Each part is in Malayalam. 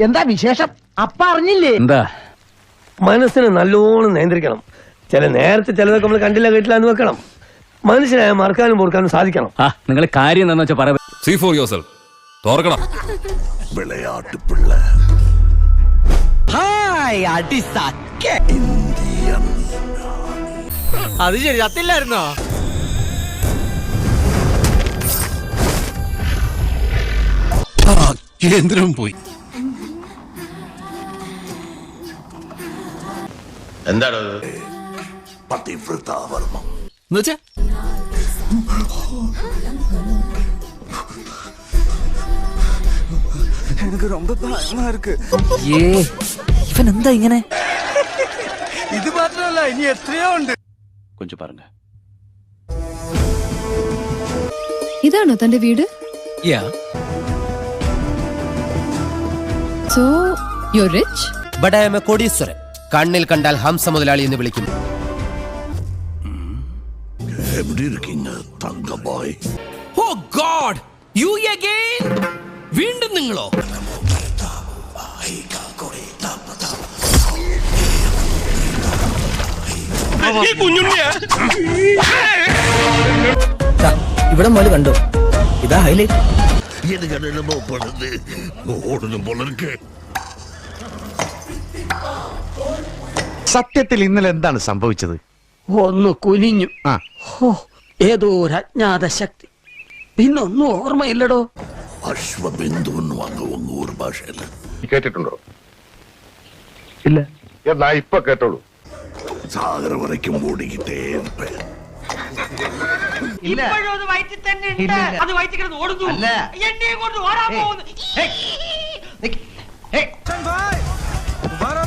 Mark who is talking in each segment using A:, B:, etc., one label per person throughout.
A: എന്താ വിശേഷം? അപ്പ അറിഞ്ഞില്ലേ?
B: എന്താ?
C: മനസ്സിനെ നല്ലോണം നിയന്ത്രിക്കണം. നേരത്തെ ചിലതൊക്കെ നമ്മൾ കണ്ടില്ല കേട്ടില്ല എന്ന് വെക്കണം. മനുഷ്യനായ മറക്കാനും പൊറുക്കാനും സാധിക്കണം.
B: നിങ്ങൾ കാര്യം എന്താന്ന് വെച്ചാൽ പറയാം.
D: See for yourself. തോർക്കണം.
E: വിളയാട്ട് പിള്ള.
A: ഹായ് അടി സക്ക. അത് ശരി, ചത്തില്ലായിരുന്നോ?
E: കേന്ദ്രം പോയി.
F: എന്താണ്
E: പതിവ്രതാവർമ്മം
F: എന്നുവെച്ചാ?
G: எனக்கு ரொம்ப பயமா இருக்கு.
A: ഇവൻ എന്താ ഇങ്ങനെ?
G: இது മാത്രമല്ല, ഇനി എത്രയോ ഉണ്ട്.
B: കൊഞ്ചു പറഞ്ഞ
H: ഇതാണോ തന്റെ വീട്? So you rich?
I: But I am a കോടീശ്വരൻ. കണ്ണിൽ കണ്ടാൽ ഹംസ മുതലാളി എന്ന് വിളിക്കും.
E: எப்படி இருக்கீங்க தங்க பாய்?
I: Oh God, you again? വീണ്ടും നിങ്ങളോ?
A: ഇവിടെ മുതൽ കണ്ടോ? ഇതാ ഹൈലൈറ്റ്.
E: எனக்கு என்னமோ பண்ணுது, ஓடணும் போல இருக்கு.
J: സത്യത്തിൽ ഇന്നലെ എന്താണ് സംഭവിച്ചത്?
C: ഒന്ന് കുനിഞ്ഞു. ഏതോ ഒരു അജ്ഞാത ശക്തി. പിന്നൊന്നും ഓർമ്മയില്ലടോ.
E: അശ്വബിന്ദു എന്ന് വാങ്ങ ഉங்க ഊർ ഭാഷയില്
J: കേട്ടിട്ടുണ്ടോ?
C: ഇല്ല.
J: എന്നാ ഇപ്പൊ കേട്ടോളൂ.
E: സാഗര വരയ്ക്കും ഓടിക്കിട്ടേ ഇരുപ്പേൻ.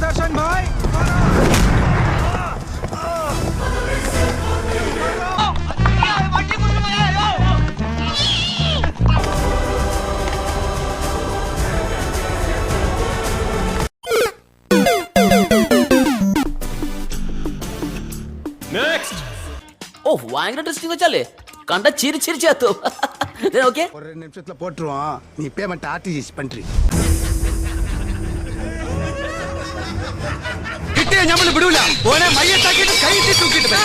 G: ദർശൻ ഭായ്.
I: ഓ ഭയങ്കര ഇൻട്രസ്റ്റിംഗ് വെച്ചാലേ കണ്ട ചിരിച്ചിരിച്ചു. ഓക്കെ,
G: ஒரு நிமிஷத்துல போட்டுருவோம். நீ பேமெண்ட் ஆர்டிஜிஎஸ் பண்றீ. കിട്ടിയ നമ്മൾ വിടൂല. ഓനെ മയ്യത്താക്കിട്ട് കൈയിട്ട് തൂക്കിട്ട്.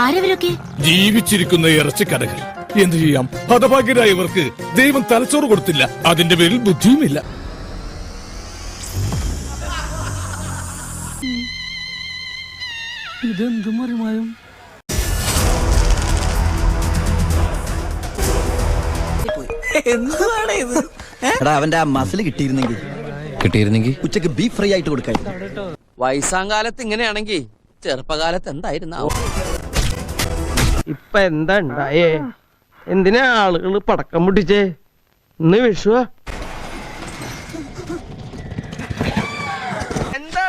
H: ആരവരൊക്കെ?
D: ജീവിച്ചിരിക്കുന്ന ഇറച്ചിക്കടകൾ. എന്ത് ചെയ്യാം? ഹതഭാഗ്യരായവർക്ക് ദൈവം തലച്ചോറ് കൊടുത്തില്ല. അതിന്റെ പേരിൽ ബുദ്ധിയുമില്ല.
C: ഇതെന്തു മറിമായും?
A: എന്താണ് ഇത്? എടാ, അവന്റെ ആ മസിൽ കിട്ടിയിരുന്നെങ്കിൽ ഉച്ചക്ക് ബീഫ് ഫ്രൈ ആയിട്ട് കൊടുക്കായിരുന്നു.
I: വയസ്സാങ്കാലത്ത് ഇങ്ങനെയാണെങ്കിൽ ചെറുപ്പകാലത്ത് എന്തായിരുന്നാവോ?
C: ഇപ്പൊ എന്താ ഉണ്ടായേ? എന്തിനാ ആളുകൾ പടക്കം പൊട്ടിച്ചേ? ഇന്ന് വിഷു. എന്താ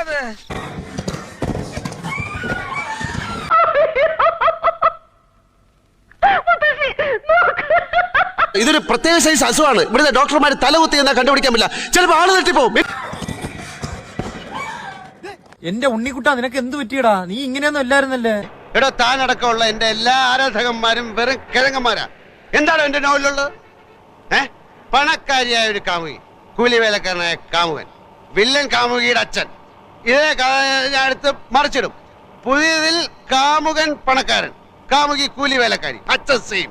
F: ഇതൊരു പ്രത്യേക സൈസ് അസുഖമാണ്. ഇവിടുത്തെ ഡോക്ടർമാർ തലകുത്തി എന്നാ കണ്ടുപിടിക്കാൻ പറ്റില്ല. ചിലപ്പോ ആള് തട്ടിപ്പോവും.
G: എന്റെ ഉണ്ണിക്കുട്ടാ, നിനക്ക് എന്ത് പറ്റിയടാ? നീ ഇങ്ങനെയൊന്നും അല്ലായിരുന്നല്ലേ?
F: എടോ, താനടക്കമുള്ള എന്റെ എല്ലാ ആരാധകന്മാരും വെറും കിഴങ്ങന്മാരാ. എന്താണ് എന്റെ നോവലുള്ളത്? പണക്കാരിയായ ഒരു കാമുകി, കൂലിവേലക്കാരനായ കാമുകൻ, വില്ലൻ കാമുകിയുടെ അച്ഛൻ. ഇതേ കഥ ഞാൻ എടുത്ത് മറിച്ചിടും. പുതിയതിൽ കാമുകൻ പണക്കാരൻ, കാമുകി കൂലിവേലക്കാരി, അച്ഛൻ സെയിം.